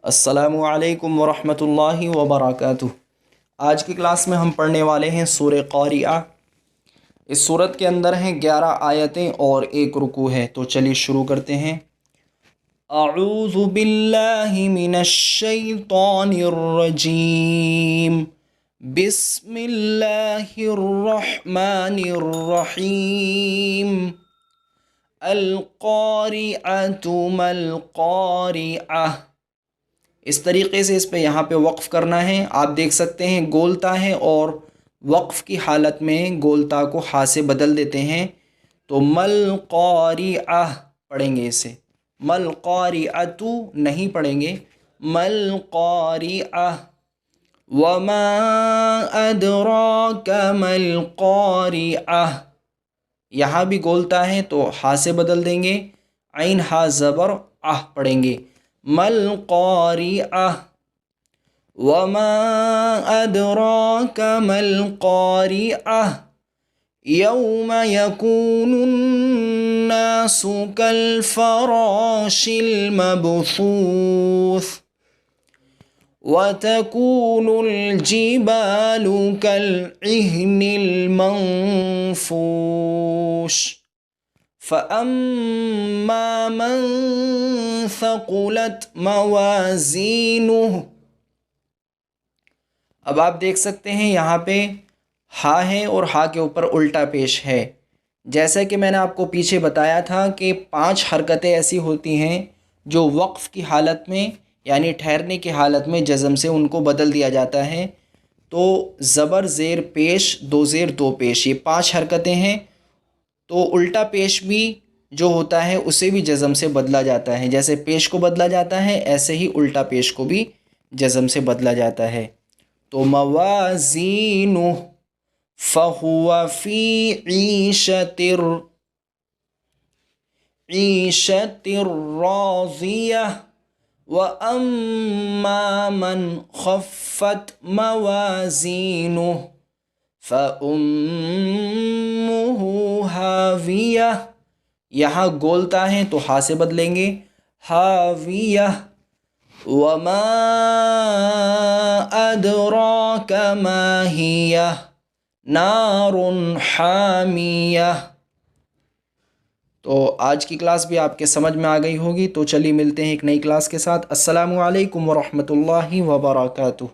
السلام علیکم ورحمۃ اللہ وبرکاتہ۔ آج کی کلاس میں ہم پڑھنے والے ہیں سورہ قاریعہ۔ اس سورت کے اندر ہیں 11 آیتیں اور ایک رکوع ہے، تو چلیے شروع کرتے ہیں۔ اعوذ باللہ من الشیطان الرجیم، بسم اللہ الرحمن الرحیم۔ القارعۃ ما القارعۃ، اس طریقے سے اس پہ یہاں پہ وقف کرنا ہے۔ آپ دیکھ سکتے ہیں گولتا ہے اور وقف کی حالت میں گولتا کو ہا سے بدل دیتے ہیں، تو مل قارعہ پڑھیں گے اسے، مل قارعۃ نہیں پڑھیں گے، مل قارعہ۔ وما ادراک مل قارعہ، یہاں بھی گولتا ہے تو ہا سے بدل دیں گے، عین ہا زبر آہ پڑھیں گے، مل قارعہ۔ وما ادراک مل قارعہ، یوم یکون الناس کالفراش المبثوث، وتكون الجبال كالعهن المنفوش، فأما من ثقلت موازینہ۔ اب آپ دیکھ سکتے ہیں یہاں پہ ہا ہے اور ہا کے اوپر الٹا پیش ہے۔ جیسا کہ میں نے آپ کو پیچھے بتایا تھا کہ 5 حرکتیں ایسی ہوتی ہیں جو وقف کی حالت میں یعنی ٹھہرنے کی حالت میں جزم سے ان کو بدل دیا جاتا ہے، تو زبر زیر پیش، دو زیر دو پیش، یہ 5 حرکتیں ہیں۔ تو الٹا پیش بھی جو ہوتا ہے اسے بھی جزم سے بدلا جاتا ہے، جیسے پیش کو بدلا جاتا ہے ایسے ہی الٹا پیش کو بھی جزم سے بدلا جاتا ہے۔ تو موازینہ، فہو فی عیشۃ راضیہ، وَأَمَّا مَنْ خَفَّتْ مَوَازِينُهُ فَأُمُّهُ ہاویہ، یہاں گولتا ہے تو ہا سے بدلیں گے، ہاویہ۔ وَمَا أَدْرَاكَ مَا هِيَهْ نَارٌ حَامِيَةٌ۔ تو آج کی کلاس بھی آپ کے سمجھ میں آ گئی ہوگی، تو چلیے ملتے ہیں ایک نئی کلاس کے ساتھ۔ السلام علیکم ورحمۃ اللہ وبرکاتہ۔